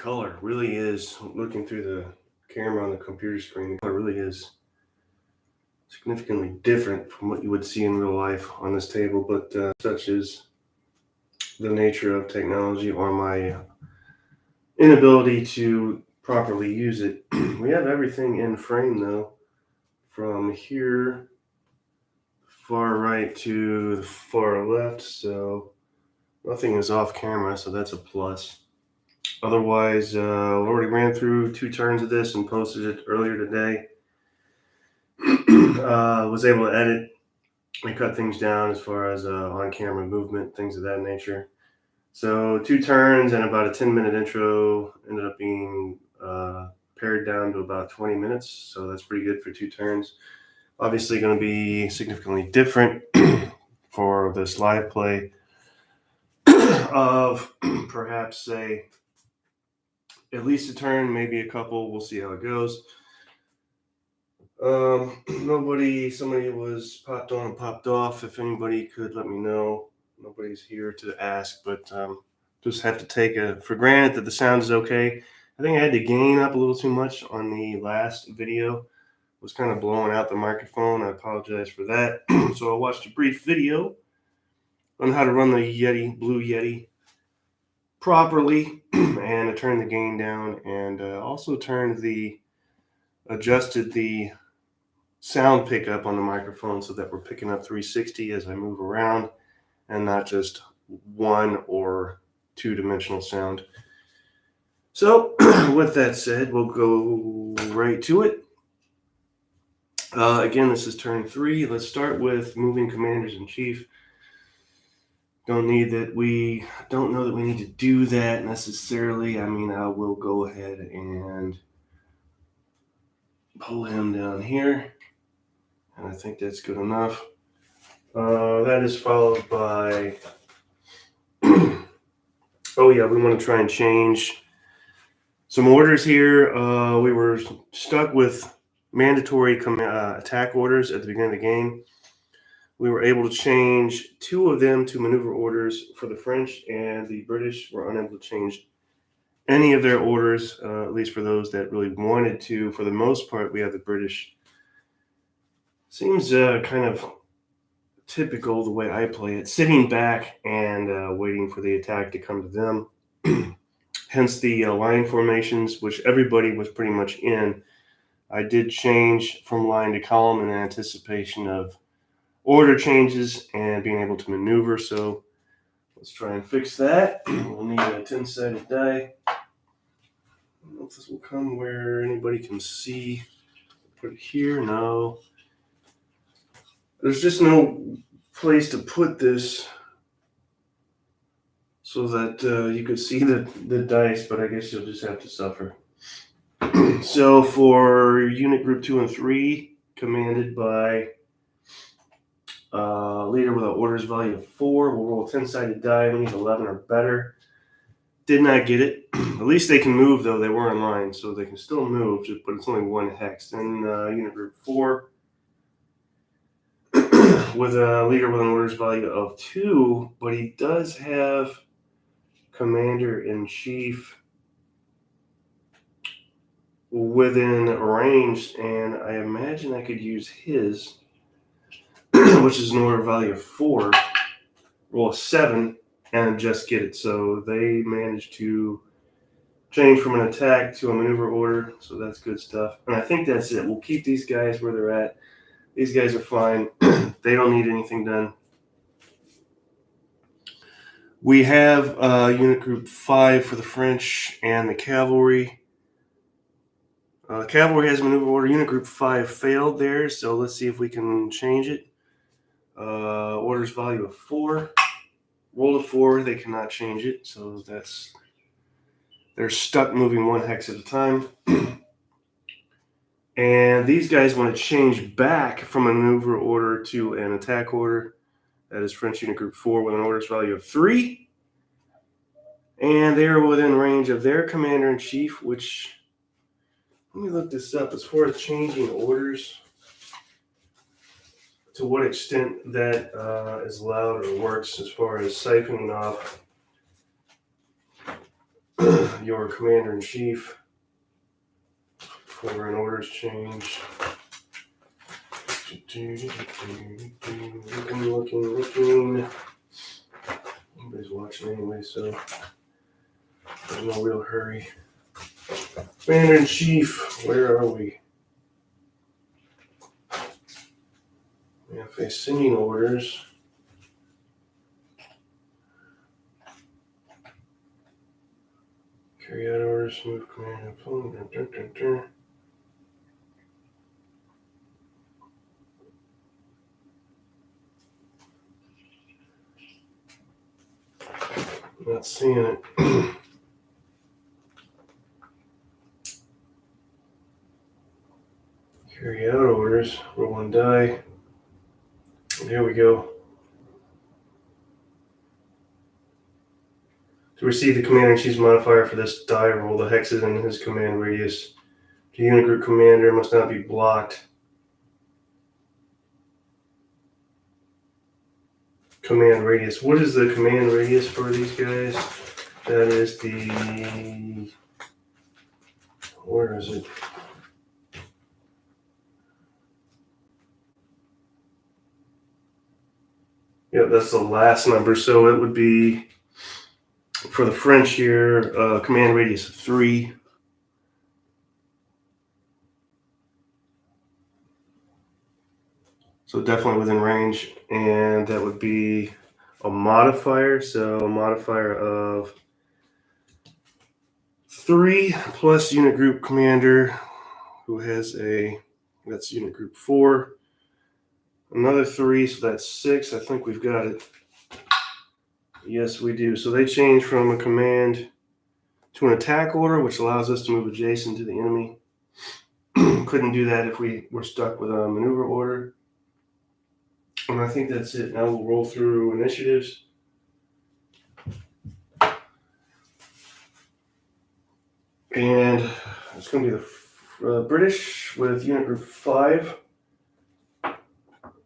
color really is, looking through the camera on the computer screen, the color really is significantly different from what you would see in real life on this table, but such is the nature of technology or my inability to properly use it. We have everything in frame though, from here far right to the far left, so nothing is off camera, so that's a plus. Otherwise, already ran through 2 turns of this and posted it earlier today. Was able to edit and cut things down as far as on-camera movement, things of that nature. So 2 turns and about a 10-minute intro ended up being pared down to about 20 minutes. So that's pretty good for 2 turns. Obviously going to be significantly different for this live play of perhaps, say, at least a turn, maybe a couple. We'll see how it goes. Somebody was popped on and popped off. If anybody could let me know. Nobody's here to ask, but just have to take it for granted that the sound is okay. I think I had to gain up a little too much on the last video. It was kind of blowing out the microphone. I apologize for that. So I watched a brief video on how to run the Blue Yeti properly, and I turned the gain down and also adjusted the sound pickup on the microphone so that we're picking up 360 as I move around and not just 1 or 2-dimensional sound. So with that said, we'll go right to it. Again, this is turn 3. Let's start with moving commanders in chief. Don't know that we need to do that necessarily. I mean, I will go ahead and pull him down here. And I think that's good enough. That is followed by, oh yeah, we want to try and change some orders here. We were stuck with mandatory attack orders at the beginning of the game. We were able to change 2 of them to maneuver orders for the French, and the British were unable to change any of their orders, at least for those that really wanted to. For the most part, we have the British. Seems kind of typical the way I play it, sitting back and waiting for the attack to come to them. Hence the line formations, which everybody was pretty much in. I did change from line to column in anticipation of order changes and being able to maneuver. So let's try and fix that. We'll need a 10-sided die. I don't know if this will come where anybody can see. Put it here. No. There's just no place to put this so that you could see the dice, but I guess you'll just have to suffer. So for unit group 2 and 3, commanded by leader with an orders value of 4, we'll roll a 10-sided die. We need 11 or better. Did not get it. At least they can move, though. They were in line, so they can still move, but it's only 1 hex. And unit group 4, with a leader with an orders value of 2, but he does have commander-in-chief within range, and I imagine I could use his, which is an order value of 4, roll a 7, and just get it. So they managed to change from an attack to a maneuver order, so that's good stuff. And I think that's it. We'll keep these guys where they're at. These guys are fine. They don't need anything done. We have unit group 5 for the French and the cavalry. The cavalry has maneuver order. Unit group 5 failed there, so let's see if we can change it. Orders value of 4. Roll a 4. They cannot change it, so they're stuck moving 1 hex at a time. And these guys want to change back from a maneuver order to an attack order. That is French unit group 4 with an orders value of 3. And they are within range of their commander-in-chief, which, let me look this up. As far as changing orders, to what extent that is allowed or works as far as siphoning off your commander-in-chief for an orders change. Looking. Nobody's watching anyway, so there's no real hurry. Commander-in-chief, where are we? We have sending orders. Carry out orders, move command. Not seeing it. Carry out orders. Roll one die. Here we go. To receive the commander-in-chief's modifier for this die roll, the hexes in his command radius. The unit group commander must not be blocked. Command radius. What is the command radius for these guys? That is the... Where is it? Yeah, that's the last number. So it would be, for the French here, command radius of 3. So definitely within range. And that would be a modifier. So a modifier of 3 plus unit group commander, who has that's unit group 4. Another 3, so that's 6. I think we've got it. Yes, we do. So they change from a command to an attack order, which allows us to move adjacent to the enemy. Couldn't do that if we were stuck with a maneuver order. And I think that's it. Now we'll roll through initiatives. And it's going to be the British with unit group 5,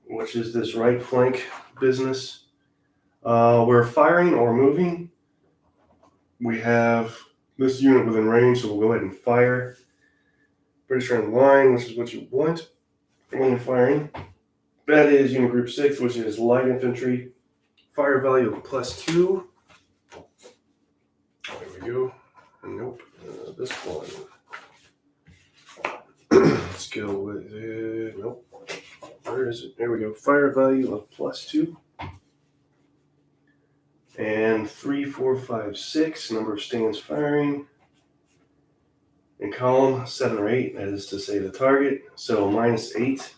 which is this right flank business. We're firing or moving. We have this unit within range, so we'll go ahead and fire. British are in line, which is what you want when you're firing. That is unit group 6, which is light infantry. Fire value of +2. There we go. Nope. This one. Let's go with it. Nope. Where is it? There we go. Fire value of +2. And 3, 4, 5, 6. Number of stands firing. In column 7 or 8. That is to say the target. So -8.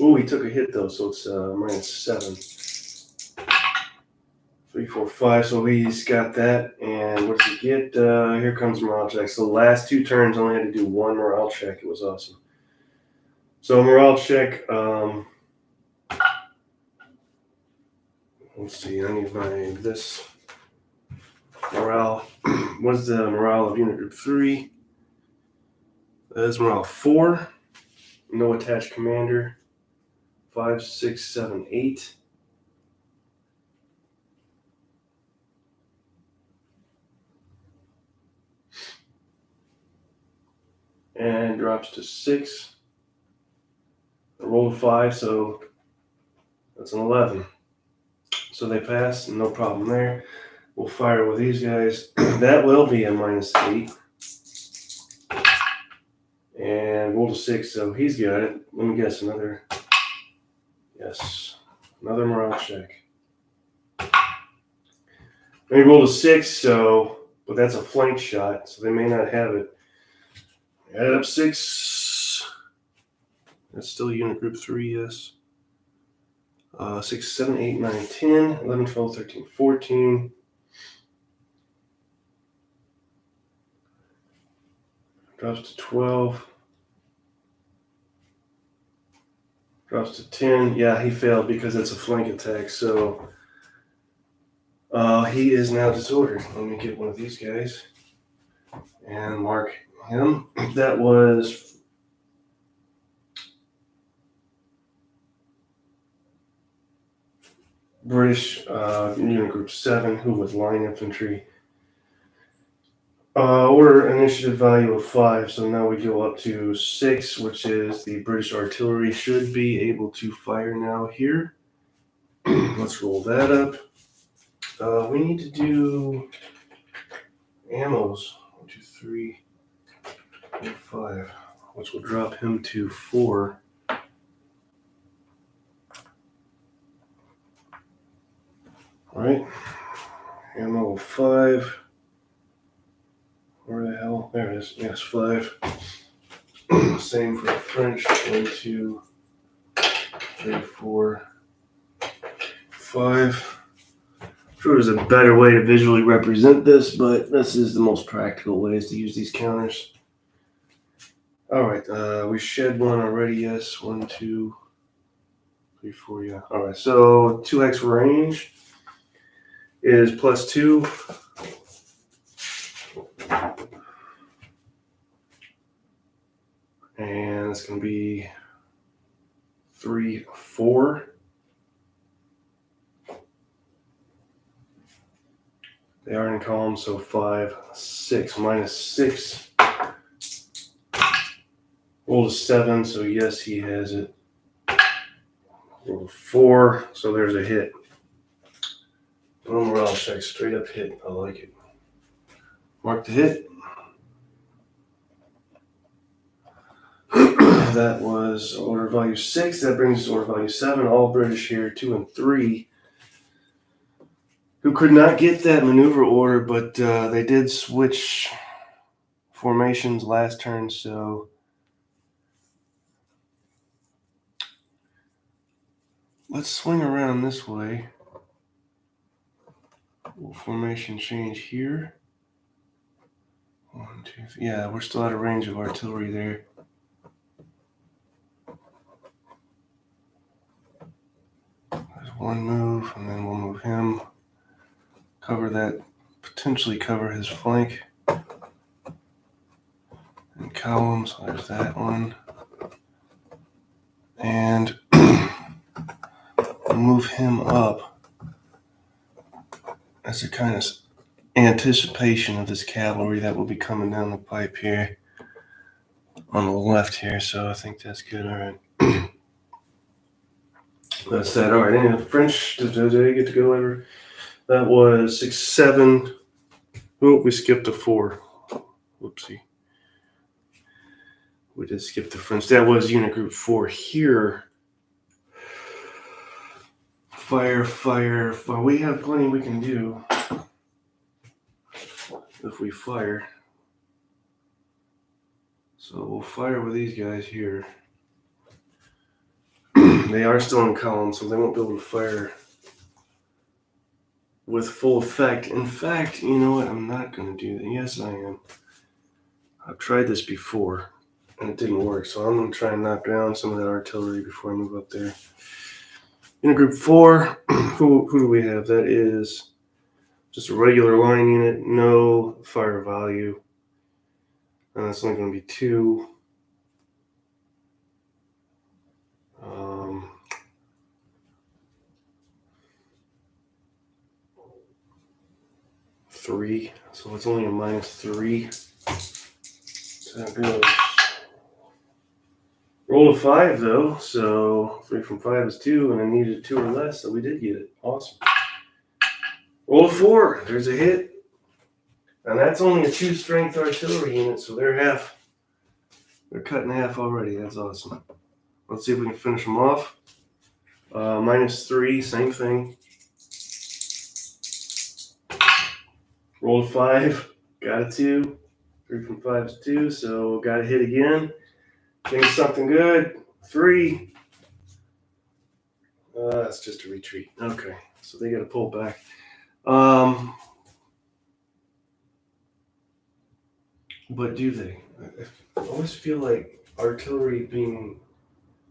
Oh, he took a hit though, so it's -7. 3, 4, 5. So he's got that. And what does he get? Here comes morale check. So the last 2 turns only had to do 1 morale check. It was awesome. So morale check. Let's see. I need this morale. What's the morale of unit group 3? That is morale 4. No attached commander. 5, 6, 7, 8. And drops to 6. I rolled a 5, so that's an 11. So they pass, no problem there. We'll fire with these guys. That will be a -8. And rolled a 6, so he's got it. Let me guess, another morale check. They rolled a 6, but that's a flank shot, so they may not have it. Added up 6. That's still unit group 3, yes. 6, 7, 8, 9, 10, 11, 12, 13, 14. Drops to 12. Drops to 10. Yeah, he failed because it's a flank attack, so he is now disordered. Let me get one of these guys and mark him. That was British unit group 7, who was line infantry. Order initiative value of 5, so now we go up to 6, which is the British artillery should be able to fire now here. Let's roll that up. We need to do ammos. 1, 2, 3, 4, 5, which will drop him to 4. Alright. Ammo 5. Where the hell? There it is. Yes, 5. Same for the French. 1, 2, 3, 4, 5. I'm sure there's a better way to visually represent this, but this is the most practical ways to use these counters. Alright, we shed one already, yes. 1, 2, 3, 4, yeah. Alright, so 2x range is +2. And it's going to be 3, 4. They are in column, so 5, 6. -6. Rolled a 7, so yes, he has it. Rolled a 4, so there's a hit. No morale check, straight up hit. I like it. Mark the hit. That was order value 6. That brings us to order value 7. All British here, 2 and 3. Who could not get that maneuver order, but they did switch formations last turn, so let's swing around this way. Formation change here. 1, 2, 3. Yeah, we're still out of range of artillery there. There's one move, and then we'll move him. Cover that, potentially cover his flank. And columns, so there's that one. And move him up as a kind of anticipation of this cavalry that will be coming down the pipe here on the left here, so I think that's good. All right. That's that. All right. And the French, did they get to go ever? That was 6, 7. Oh, we skipped a 4. Whoopsie. We did skip the French. That was unit group 4 here. Fire, fire, fire. We have plenty we can do if we fire. So we'll fire with these guys here. They are still in column, so they won't be able to fire with full effect. In fact, you know what? I'm not going to do that. Yes, I am. I've tried this before, and it didn't work, so I'm going to try and knock down some of that artillery before I move up there. Unit group 4, who do we have? That is just a regular line unit, no fire value. And that's only going to be 2. 3, so it's only a -3. So that goes. Roll a 5 though, so 3 from 5 is 2, and I needed a 2 or less, so we did get it. Awesome. Roll a 4, there's a hit. And that's only a 2 strength artillery unit, so they're cut in half already. That's awesome. Let's see if we can finish them off. -3, same thing. Roll a 5, got a 2. 3 from 5 is 2, so got a hit again. Think something good. 3. That's just a retreat. Okay, so they got to pull back. But do they? I always feel like artillery being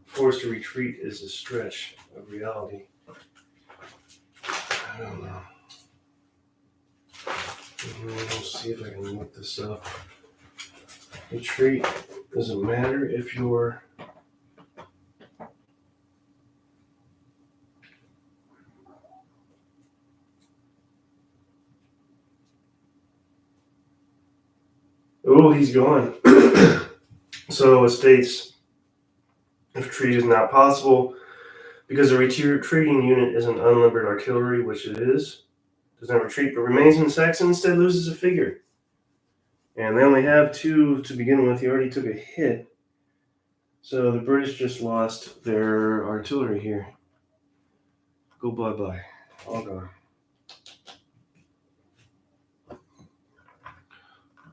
forced to retreat is a stretch of reality. I don't know. We'll see if I can look this up. Retreat doesn't matter if you're Oh, he's gone. So it states, if retreat is not possible, because the retreating unit is an unlimbered artillery, which it is, does not retreat but remains in Saxon, instead loses a figure. And they only have 2 to begin with. He already took a hit. So the British just lost their artillery here. Go bye-bye. All gone.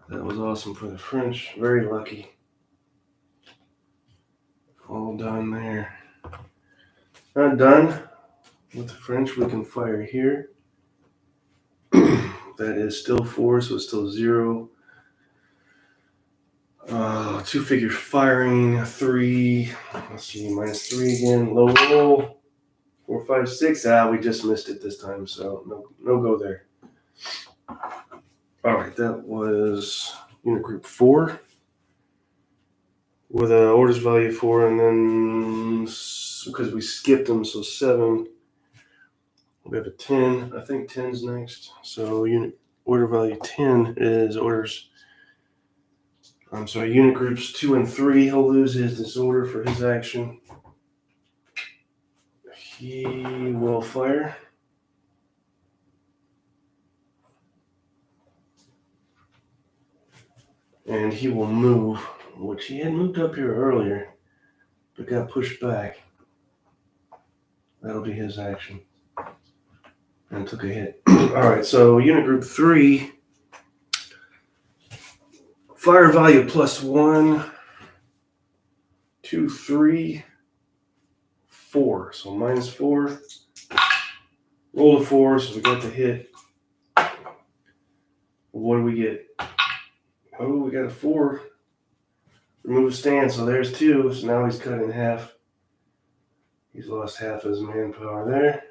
That was awesome for the French. Very lucky. All done there. Not done with the French. We can fire here. That is still 4, so it's still 0. 2 figure firing, 3. Let's see, -3 again. Low roll. 4, 5, 6. We just missed it this time, so no go there. All right, that was unit group 4 with an orders value 4, and then because we skipped them, so 7. We have a 10. I think 10's next. So unit order value 10 is orders. Unit groups 2 and 3. He'll lose his disorder for his action. He will fire. And he will move, which he had moved up here earlier, but got pushed back. That'll be his action. And took a hit. All right, so unit group 3. Fire value +1, 2, 3, 4. So -4. Roll a 4, so we got the hit. What do we get? Oh, we got a 4. Remove a stand, so there's 2. So now he's cut in half. He's lost half his manpower there.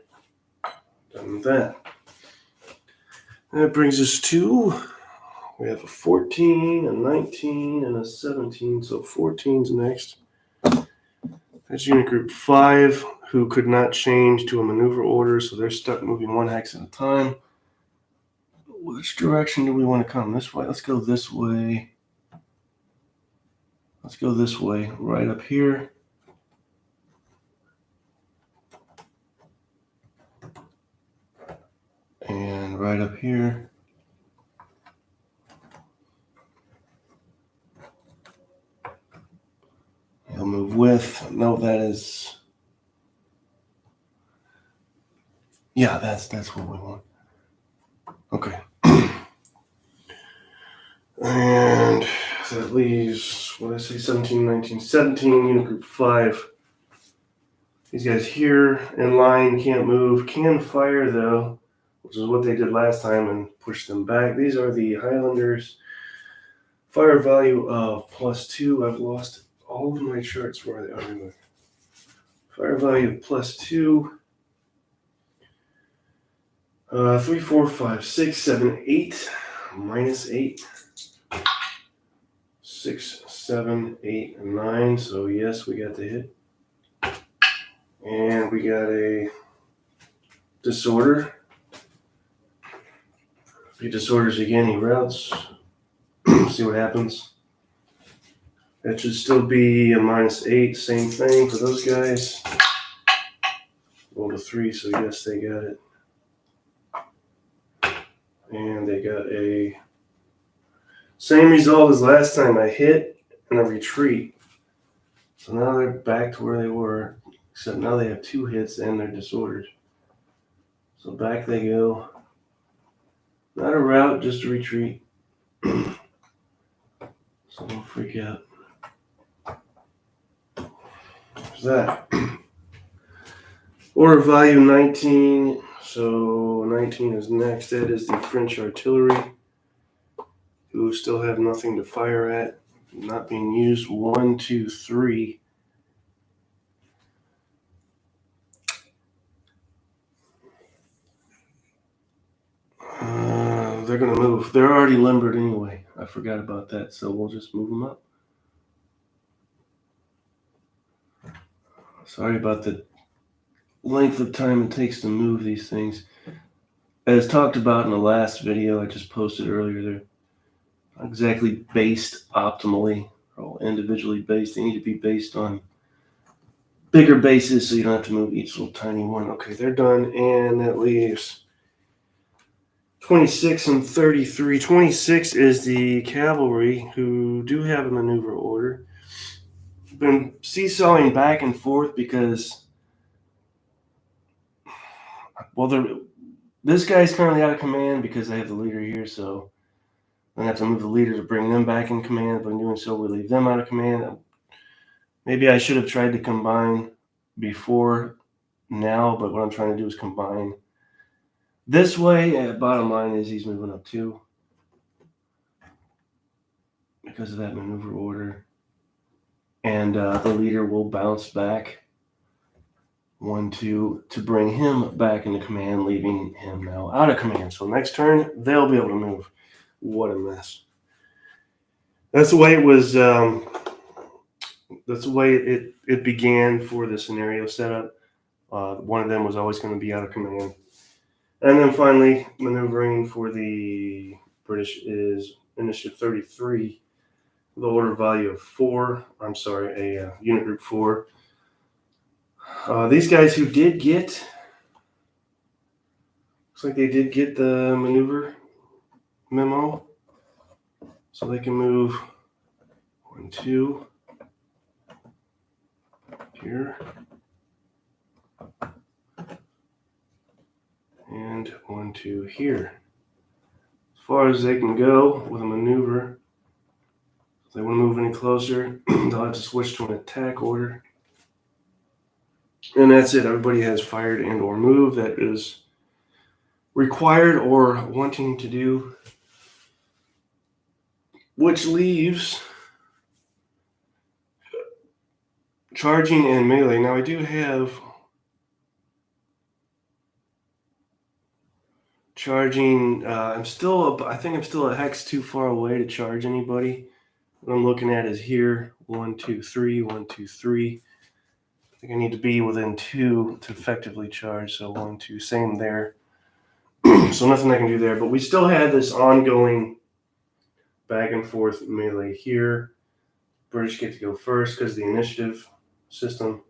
Done with that. That brings us to, we have a 14, a 19, and a 17. So 14's next. That's unit group 5, who could not change to a maneuver order, so they're stuck moving 1 hex at a time. Which direction do we want to come? This way? Let's go this way. Let's go this way, right up here. And right up here. He'll move with. No, that is. Yeah, that's what we want. Okay. And that leaves, what did I say, 17, 19, 17, unit group 5. These guys here in line can't move, can fire though, which is what they did last time and push them back. These are the Highlanders. Fire value of +2. I've lost all of my charts where they are. Fire value of +2. 3, 4, 5, 6, 7, 8. -8. 6, 7, 8, and 9. So yes, we got the hit. And we got a disorder. If he disorders again, he routes. See what happens. That should still be a -8. Same thing for those guys. Rolled a 3, so yes, they got it. And they got a same result as last time. I hit and a retreat. So now they're back to where they were, except now they have 2 hits and they're disordered. So back they go. Not a rout, just a retreat. So don't freak out. There's that. Order value 19. So 19 is next. That is the French artillery, who still have nothing to fire at. Not being used. 1, 2, 3. They're going to move. They're already limbered anyway. I forgot about that, so we'll just move them up. Sorry about the length of time it takes to move these things. As talked about in the last video I just posted earlier, not exactly based optimally. They're all individually based. They need to be based on bigger bases so you don't have to move each little tiny one. Okay, they're done, and that leaves 26 and 33. 26 is the cavalry, who do have a maneuver order. Been seesawing back and forth because, well, this guy's currently out of command because they have the leader here, so I'm gonna have to move the leader to bring them back in command. But in doing so, we leave them out of command. Maybe I should have tried to combine before now, but what I'm trying to do is combine this way. And bottom line is he's moving up 2 because of that maneuver order. And the leader will bounce back 1, 2 to bring him back into command, leaving him now out of command. So next turn, they'll be able to move. What a mess. That's the way it was. That's the way it began for the scenario setup. One of them was always going to be out of command. And then finally, maneuvering for the British is Initiative 33, the order value of 4. I'm sorry, a unit group 4. These guys who did get, looks like they did get the maneuver memo, so they can move 1, 2 here, and 1, 2 here. As far as they can go with a maneuver. If they want to move any closer, they'll have to switch to an attack order. And that's it. Everybody has fired and or move that is required or wanting to do, which leaves charging and melee. Now I do have charging. I think I'm still a hex too far away to charge anybody. What I'm looking at is here, 1, 2, 3, 1, 2, 3. I think I need to be within 2 to effectively charge. So 1, 2, same there. So nothing I can do there, but we still had this ongoing back and forth melee here. British get to go first because of the initiative system.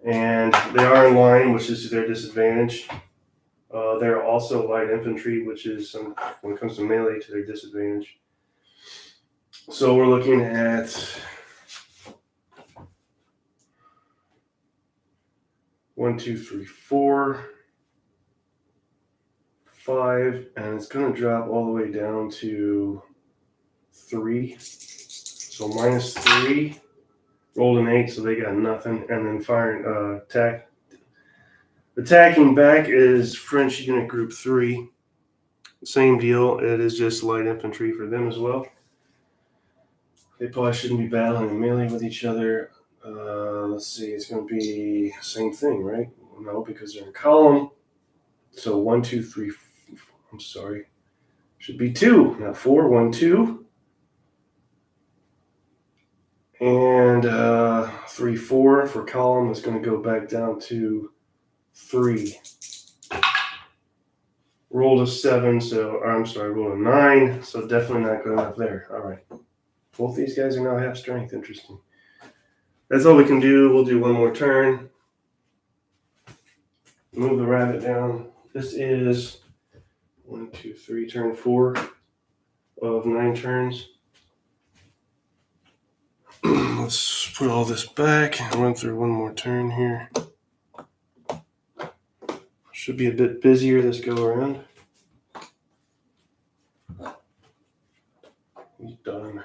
And they are in line, which is to their disadvantage. They're also light infantry, which is, when it comes to melee, to their disadvantage. So we're looking at 1, 2, 3, 4, 5, and it's going to drop all the way down to 3. So -3, rolled an 8, so they got nothing, and then firing attacking back is French unit group 3. Same deal. It is just light infantry for them as well. They probably shouldn't be battling in melee with each other. Let's see, it's going to be same thing, right? No, because they're in column. So 1, 2, 3. I'm sorry. Should be 2, not 4. 1, 2. And 3, 4 for column is going to go back down to 3. Rolled a 7, rolled a 9, so definitely not good enough there. All right. Both these guys are now half strength. Interesting. That's all we can do. We'll do one more turn. Move the rabbit down. This is 1, 2, 3, turn 4 of 9 turns. Let's put all this back and run through one more turn here. Should be a bit busier this go around. He's done.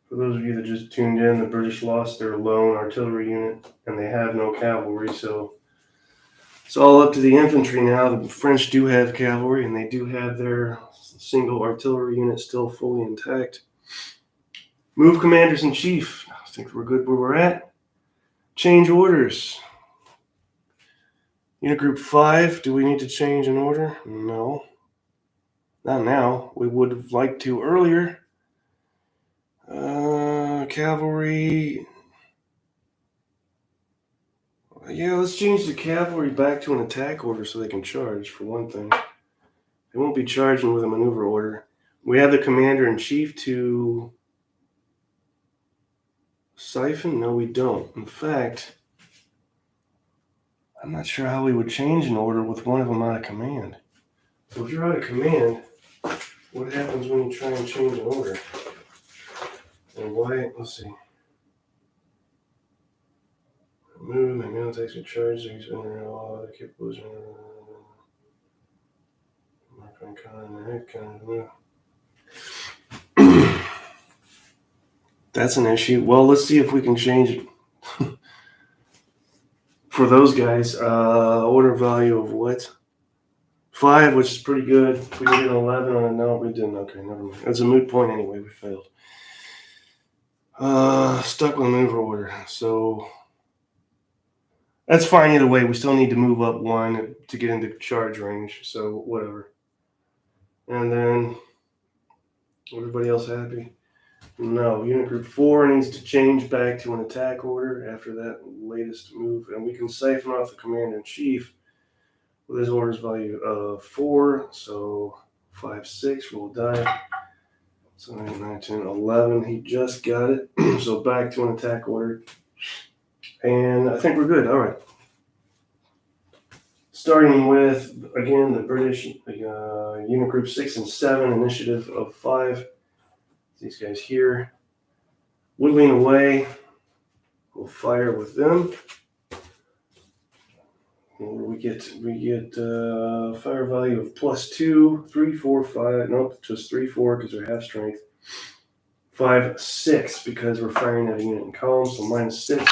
For those of you that just tuned in, the British lost their lone artillery unit, and they have no cavalry, so it's all up to the infantry now. The French do have cavalry, and they do have their single artillery unit still fully intact. Move commanders-in-chief. I think we're good where we're at. Change orders. Unit group 5, do we need to change an order? No. Not now. We would have liked to earlier. Cavalry. Yeah, let's change the cavalry back to an attack order so they can charge, for one thing. They won't be charging with a maneuver order. We have the commander in chief to siphon. No, we don't. In fact, I'm not sure how we would change an order with one of them out of command. So if you're out of command, what happens when you try and change an order? And why? Let's see. Move, my mail takes a charge, things all the capabilities. Mark on con, That's an issue. Well, let's see if we can change it. For those guys, order value of what? 5, which is pretty good. We did an 11 on it. No, we didn't. Okay, never mind. It's a moot point anyway. We failed. Stuck with maneuver order. So that's fine either way. We still need to move up 1 to get into charge range. So whatever. And then everybody else happy? No. Unit group 4 needs to change back to an attack order after that latest move. And we can siphon off the commander in chief with his orders value of 4. So 5, 6 roll die. 7, 8, 9, 10, 11. He just got it. So back to an attack order. And I think we're good. All right. Starting with, again, the British unit group 6 and 7, initiative of 5. These guys here. Whittling away. We'll fire with them. We get fire value of +2, 3, 4, 5. Nope, just 3, 4 because they're half strength. 5, 6 because we're firing at a unit in column, so -6.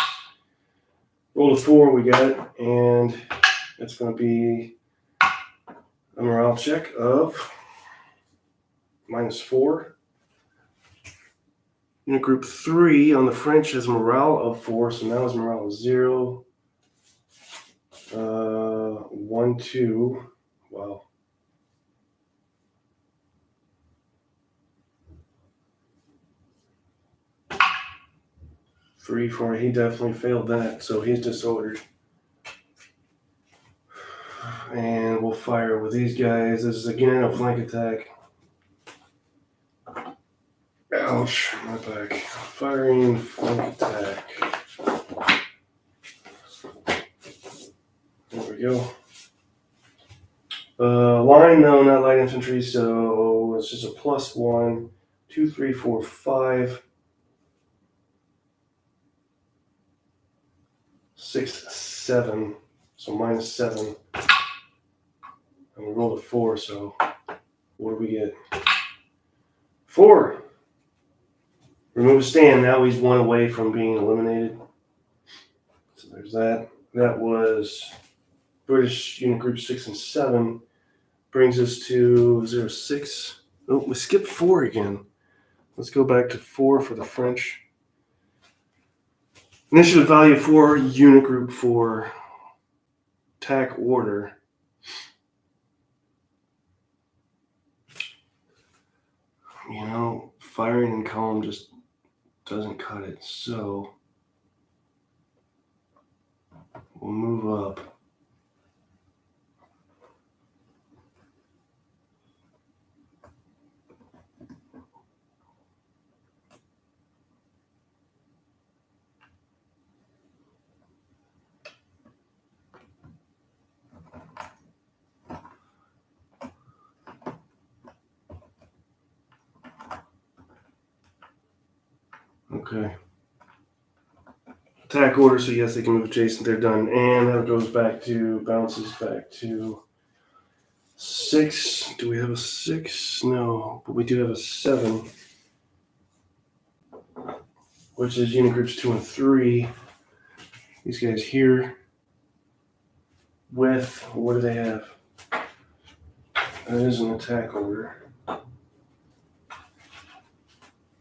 Roll a 4, we got it, and it's going to be a morale check of -4. Unit group 3 on the French has morale of 4, so now his morale is 0. 1, 2. Wow. Three, 4. He definitely failed that, so he's disordered. And we'll fire with these guys. This is again a flank attack. Ouch, my back. Firing flank attack. There we go. Line, no, not light infantry, so it's just a +1. 2, 3, 4, 5. 6, 7. So -7. And we rolled a 4, so what do we get? 4. Remove a stand. Now he's 1 away from being eliminated. So there's that. That was British unit group 6 and 7. Brings us to 0, 6. Oh, we skipped 4 again. Let's go back to 4 for the French. Initiative value 4, unit group 4. Attack order. You know, firing in column just doesn't cut it. So we'll move up. Okay. Attack order, so yes, they can move adjacent. They're done. And that goes back to, bounces back to 6. Do we have a 6? No, but we do have a 7, which is unit groups 2 and 3. These guys here with, what do they have? That is an attack order.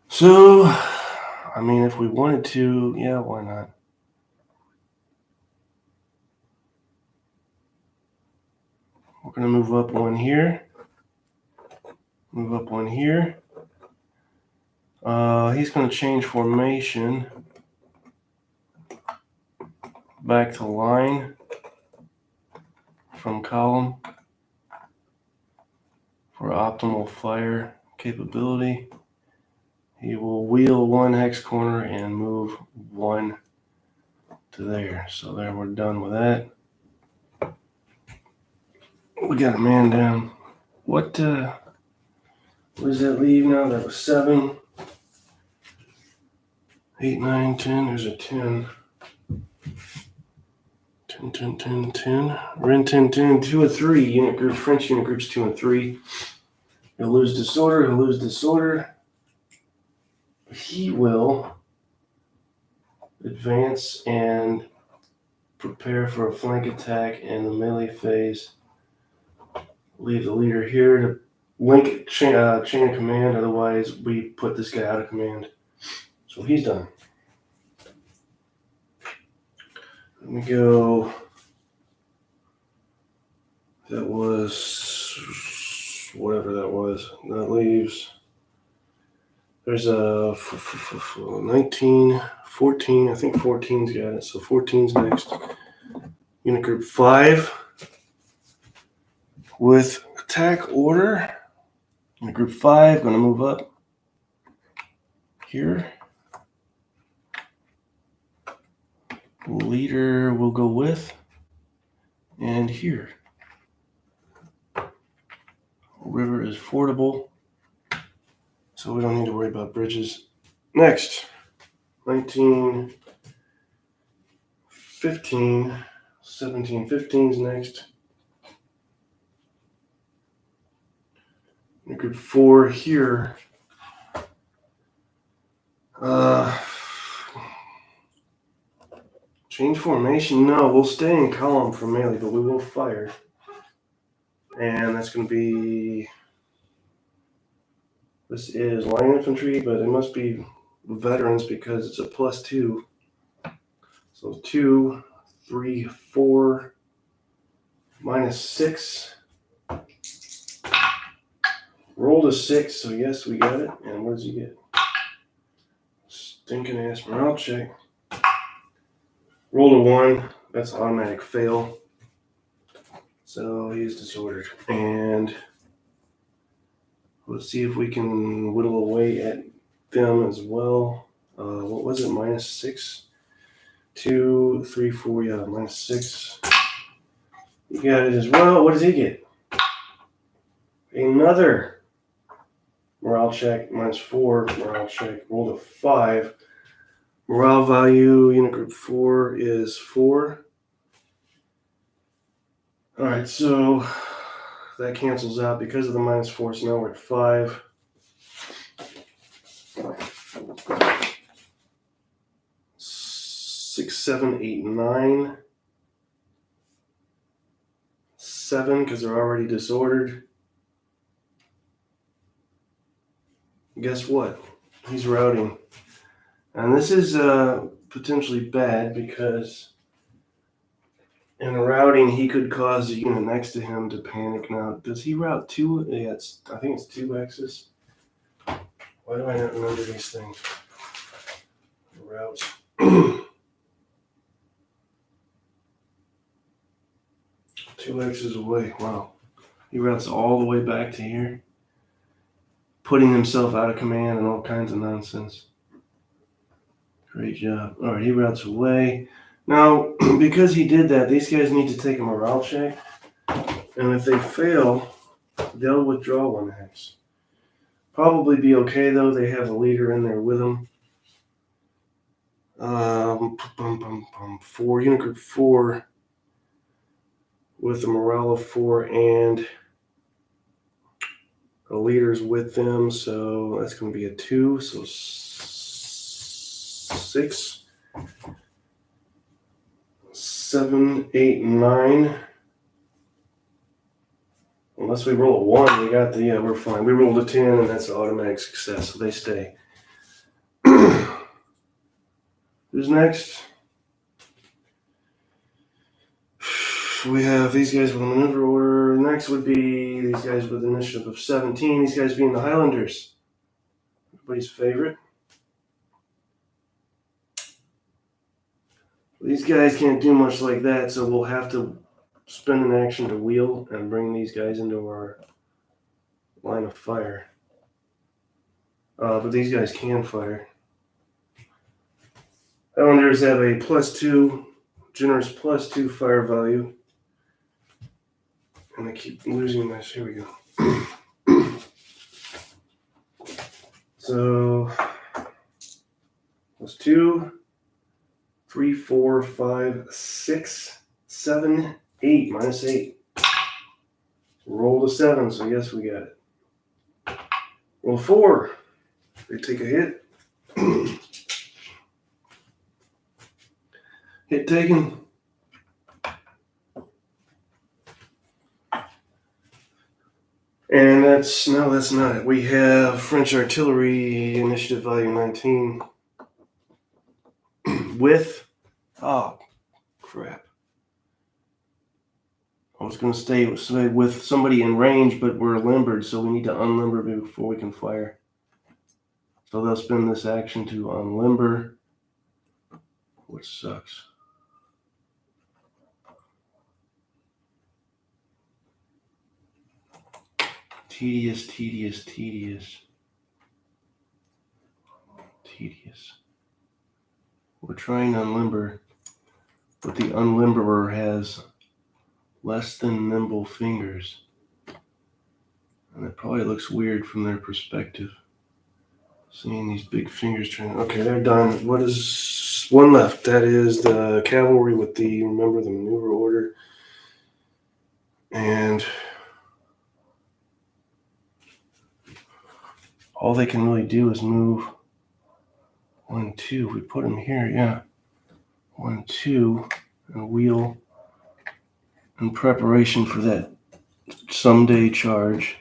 So, I mean, if we wanted to, yeah, why not? We're going to move up 1 here. Move up 1 here. He's going to change formation back to line from column for optimal fire capability. He will wheel one hex corner and move one to there. So there, we're done with that. We got a man down. What does that leave now? That was 7, 8, 9, 10. There's a 10. 10, 10, 10, 10. Ren 10, 10, 2 and 3. Unit groups, French unit groups 2 and 3. He'll lose disorder. He'll lose disorder. He will advance and prepare for a flank attack in the melee phase. Leave the leader here to link chain of command. Otherwise, we put this guy out of command. So he's done. Let me go. That was whatever that was. That leaves. There's a 19, 14. I think 14's got it. So 14's next. Unit group 5 with attack order. Unit group 5 going to move up here. Leader will go with and here. River is fordable, so we don't need to worry about bridges. Next, 19, 15, 17, 15's next. Group 4 here. Change formation? No, we'll stay in column for melee, but we will fire. And that's going to be, this is line infantry, but it must be veterans because it's a +2. So 2, 3, 4, -6. Rolled a 6, so yes, we got it. And what does he get? Stinking ass morale check. Rolled a 1. That's an automatic fail. So he's disordered. And let's see if we can whittle away at them as well. What was it? -6? 2, 3, 4. Yeah, -6. You got it as well. What does he get? Another morale check. -4 morale check. Rolled a 5. Morale value, unit group 4 is 4. All right, so that cancels out because of the -4, so now we're at 5. Six, 7, 8, 9. 7 because they're already disordered. Guess what? He's routing. And this is potentially bad because in routing, he could cause the unit next to him to panic. Now, does he route 2? Yeah, I think it's 2 X's. Why do I not remember these things? Routes. 2 X's away. Wow. He routes all the way back to here, putting himself out of command and all kinds of nonsense. Great job. All right, he routes away. Now, because he did that, these guys need to take a morale check. And if they fail, they'll withdraw 1 hex. Probably be okay, though. They have a leader in there with them. 4, unit group 4 with a morale of 4 and a leader's with them. So that's going to be a 2. So 6. 7, 8, 9. Unless we roll a 1, we got the, yeah, we're fine. We rolled a 10, and that's an automatic success, so they stay. Who's next? We have these guys with a maneuver order. Next would be these guys with an initiative of 17. These guys being the Highlanders. Everybody's favorite. These guys can't do much like that, so we'll have to spend an action to wheel and bring these guys into our line of fire. but these guys can fire. Highlanders have a +2, generous +2 fire value. And I keep losing this. Here we go. So that's 2, 3, 4, 5, 6, 7, 8, -8. Roll the 7, so yes, we got it. Roll 4. They take a hit. Hit taken. And that's not it. We have French artillery, initiative value 19. With, oh, crap. I was going to say with somebody in range, but we're limbered, so we need to unlimber before we can fire. So they'll spend this action to unlimber, which sucks. Tedious. We're trying to unlimber, but the unlimberer has less than nimble fingers. And it probably looks weird from their perspective. Seeing these big fingers trying. Okay, they're done. What is one left? That is the cavalry with the maneuver order. And all they can really do is move 1, 2. We put them here, yeah. 1, 2, and wheel in preparation for that someday charge.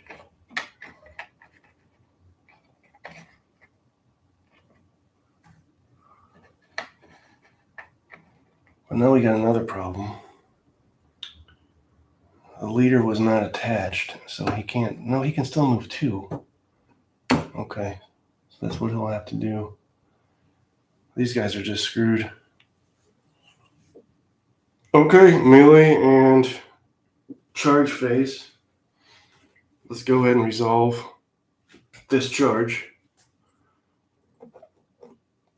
But now we got another problem. The leader was not attached, so he can't. No, he can still move 2. Okay, so that's what he'll have to do. These guys are just screwed. Okay, melee and charge phase. Let's go ahead and resolve this charge.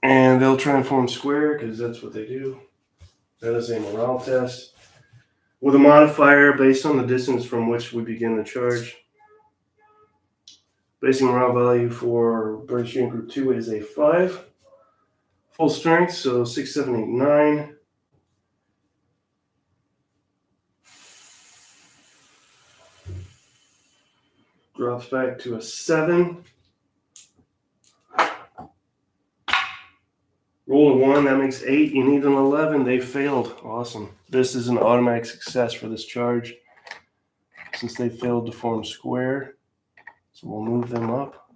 And they'll try and form square because that's what they do. That is a morale test with a modifier based on the distance from which we begin the charge. Basic morale value for British Unit Group 2 is a 5. Full strength, so 6, 7, 8, 9. Drops back to a 7. Roll a 1, that makes 8. You need an 11. They failed. Awesome. This is an automatic success for this charge since they failed to form square. So we'll move them up.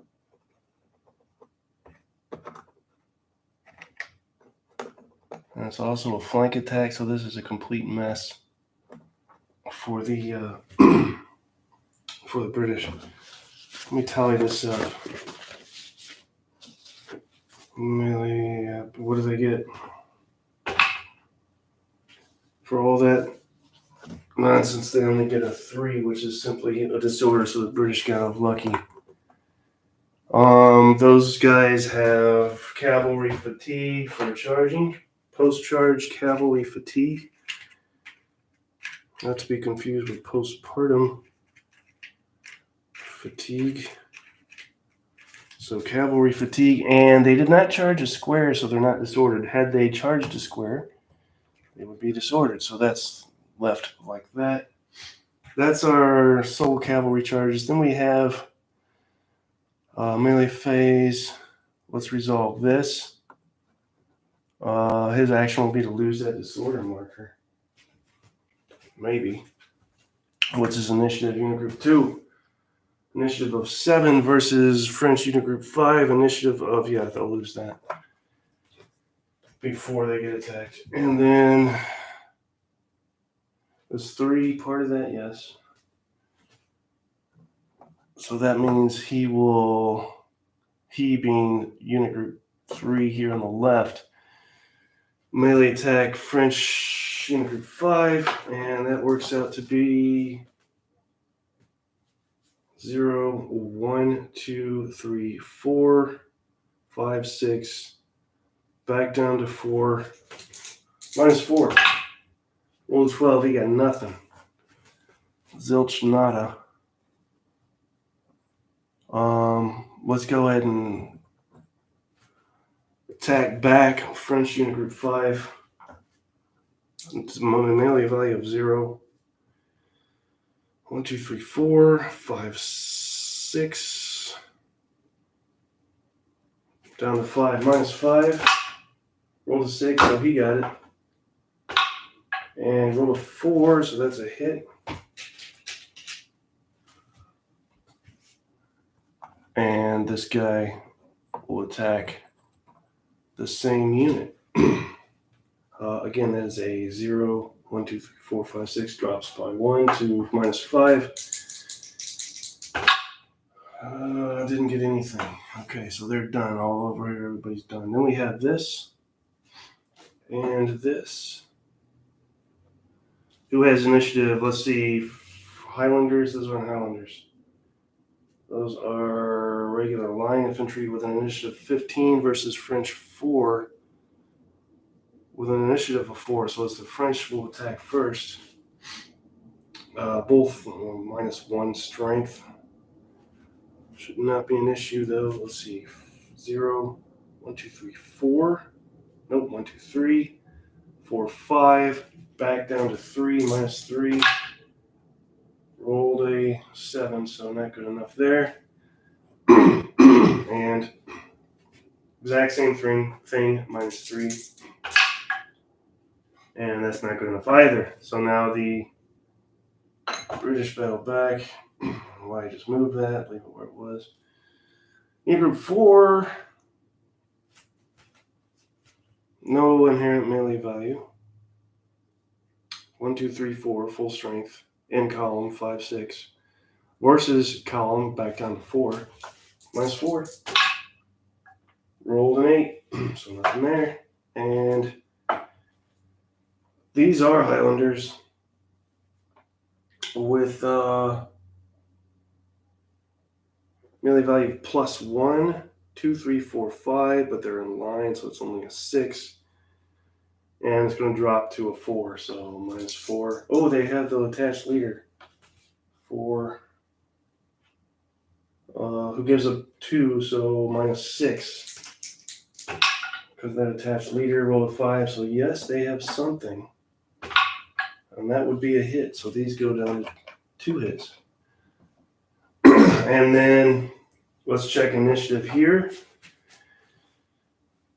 And it's also a flank attack, so this is a complete mess for the for the British. Let me tally this up. Melee, what do they get? For all that nonsense, they only get a 3, which is simply a disorder, so the British got off lucky. Those guys have cavalry fatigue for charging. Post-charge cavalry fatigue. Not to be confused with postpartum fatigue. So cavalry fatigue, and they did not charge a square, so they're not disordered. Had they charged a square, they would be disordered. So that's left like that. That's our sole cavalry charges. Then we have melee phase. Let's resolve this. His action will be to lose that disorder marker. Maybe. What's his initiative? Unit Group 2. Initiative of 7 versus French Unit Group 5. Initiative of, yeah, they'll lose that before they get attacked. And then is 3 part of that? Yes. So that means he being Unit Group 3 here on the left, melee attack French Unit Group 5, and that works out to be 0, 1, 2, 3, 4, 5, 6, back down to 4, minus 4. Roll 12, he got nothing. Zilch nada. Let's go ahead and attack back. French unit group 5. It's a melee value of 0. 1, 2, 3, 4, 5, 6. Down to 5, minus 5. Roll a 6, so he got it. And roll a 4, so that's a hit. And this guy will attack the same unit. Again, that is a 0, 1, 2, 3, 4, 5, 6, drops by 1 to minus 5. Didn't get anything. Okay, so they're done all over here. Everybody's done. Then we have this and this. Who has initiative? Let's see. Highlanders. Those aren't Highlanders. Those are regular line infantry with an initiative 15 versus French 4 with an initiative of 4. So it's the French will attack first. Both minus 1 strength. Should not be an issue though. Let's see. 0, 1, 2, 3, 4. Nope, 1, 2, 3, 4, 5. Back down to 3, minus 3. Rolled a 7, so not good enough there. And exact same thing, minus 3. And that's not good enough either. So now the British battle back. Why I just moved that, leave it where it was. In group 4, no inherent melee value. 1, 2, 3, 4, full strength. In column, 5, 6. Versus column, back down to 4. Minus 4. Rolled an 8, so nothing there. And these are Highlanders with melee value plus 1, 2, 3, 4, 5, but they're in line, so it's only a 6. And it's going to drop to a 4, so minus 4. Oh, they have the attached leader. 4. Who gives a 2, so minus 6. Because that attached leader rolled a 5, so yes, they have something. And that would be a hit, so these go down to 2 hits. And then let's check initiative here.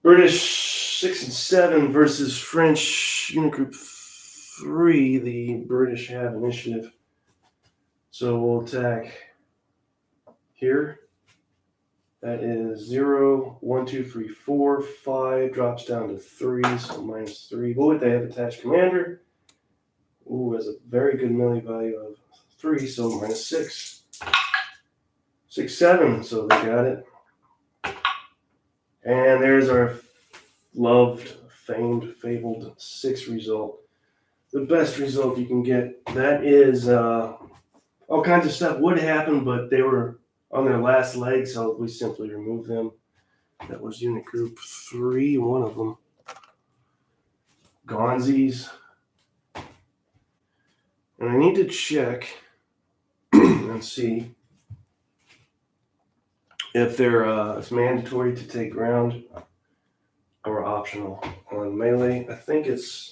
British 6 and 7 versus French unit group 3. The British have initiative. So we'll attack here. That is 0, 1, 2, 3, 4, 5. Drops down to 3, so minus 3. But they have attached commander. Ooh, has a very good melee value of 3, so minus 6. 6, 7, so they got it. And there's our loved, famed, fabled 6 result. The best result you can get. That is, all kinds of stuff would happen, but they were on their last leg, so we simply removed them. That was unit group 3, one of them. Gonzis. And I need to check and see if they're it's mandatory to take ground or optional on melee. I think it's,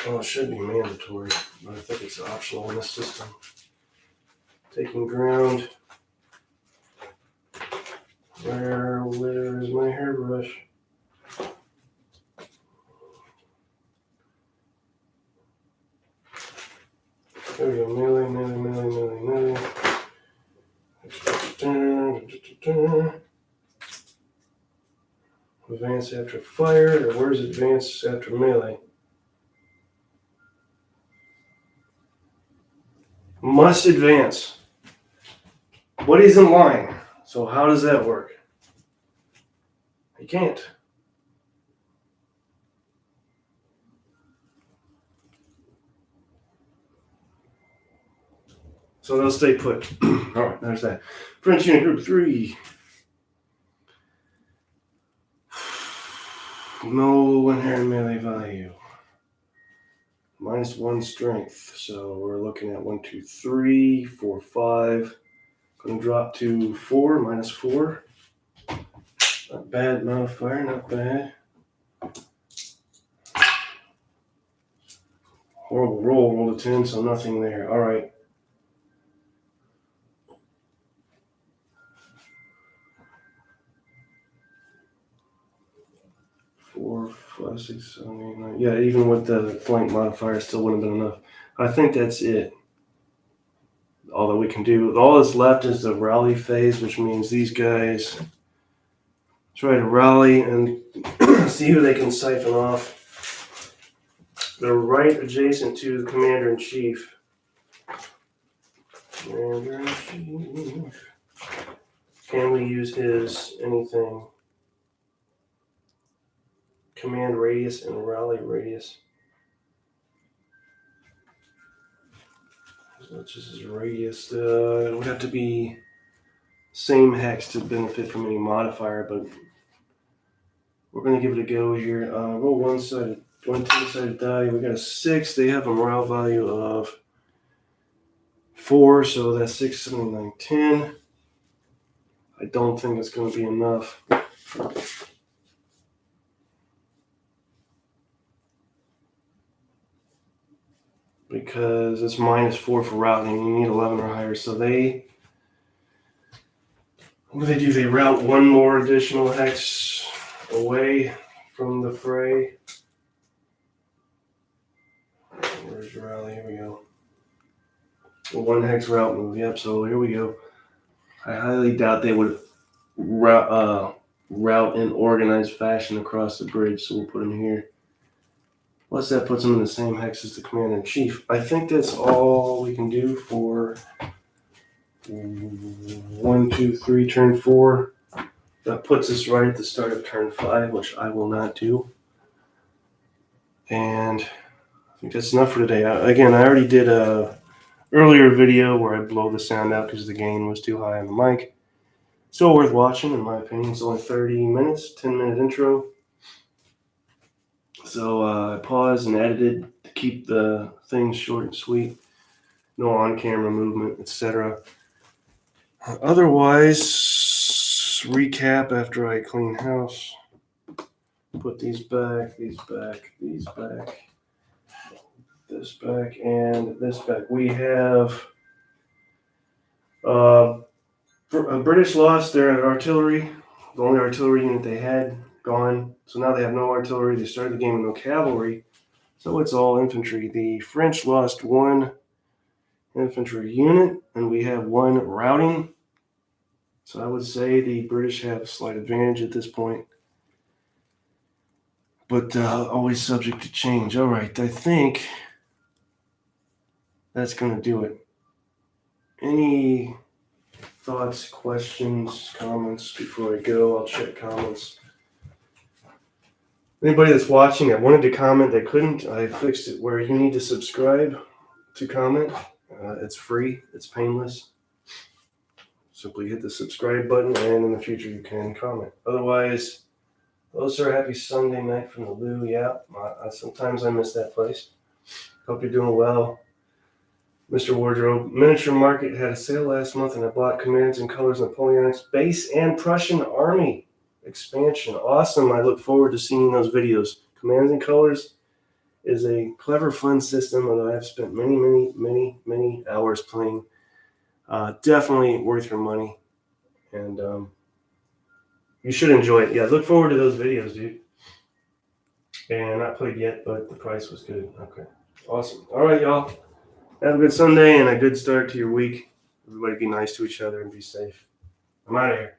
well, it should be mandatory, but I think it's optional in this system. Taking ground. Where is my hairbrush? There we go. Melee. Advance after fire, or where's advance after melee? Must advance. But he's in line. So how does that work? He can't. So they'll stay put. All right, there's that. French unit group 3. No inherent melee value. -1 strength. So we're looking at 1, 2, 3, 4, 5. Going to drop to 4, -4. Not bad modifier, not bad. Horrible roll a 10, so nothing there. All right. Four, 5, 6, 7, 8, 9. Yeah, even with the flank modifier, still wouldn't have been enough. I think that's it. All that we can do. All that's left is the rally phase, which means these guys try to rally and see who they can siphon off. They're right adjacent to the Commander-in-Chief. Commander-in-Chief. Can we use his anything? Command radius and rally radius. Which is his radius. It would have to be same hex to benefit from any modifier, but we're going to give it a go here. Roll one two-sided die. We got a 6. They have a morale value of 4, so that's 6, 7, 9, 10. I don't think it's going to be enough. Because it's -4 for routing. You need 11 or higher. So what do? They route one more additional hex away from the fray. Where's your rally? Here we go. One hex route move. Yep, so here we go. I highly doubt they would route in organized fashion across the bridge, so we'll put them here. Plus that puts them in the same hex as the Commander-in-Chief. I think that's all we can do for 1, 2, 3, turn 4. That puts us right at the start of turn 5, which I will not do. And I think that's enough for today. Again, I already did a earlier video where I blow the sound out because the gain was too high on the mic. Still worth watching, in my opinion. It's only 30 minutes, 10-minute intro. So I paused and edited to keep the things short and sweet. No on-camera movement, etc. Otherwise, recap after I clean house. Put these back, this back, and this back. We have British lost their artillery. The only artillery unit they had gone. So now they have no artillery. They started the game with no cavalry. So it's all infantry. The French lost 1 infantry unit, and we have 1 routing. So I would say the British have a slight advantage at this point. But always subject to change. All right, I think that's going to do it. Any thoughts, questions, comments before I go? I'll check comments. Anybody that's watching that wanted to comment that couldn't, I fixed it where you need to subscribe to comment. It's free. It's painless. Simply hit the subscribe button, and in the future you can comment. Otherwise, hello, sir. Happy Sunday night from the Lou. Yeah, sometimes I miss that place. Hope you're doing well. Mr. Wardrobe, Miniature Market had a sale last month, and I bought Commands and Colors Napoleonic Base and Prussian Army expansion. Awesome. I look forward to seeing those videos. Commands and Colors is a clever, fun system that I've spent many hours playing. Definitely worth your money. And you should enjoy it. Yeah, look forward to those videos, dude. And not played yet, but the price was good. Okay. Awesome. All right, y'all. Have a good Sunday and a good start to your week. Everybody be nice to each other and be safe. I'm out of here.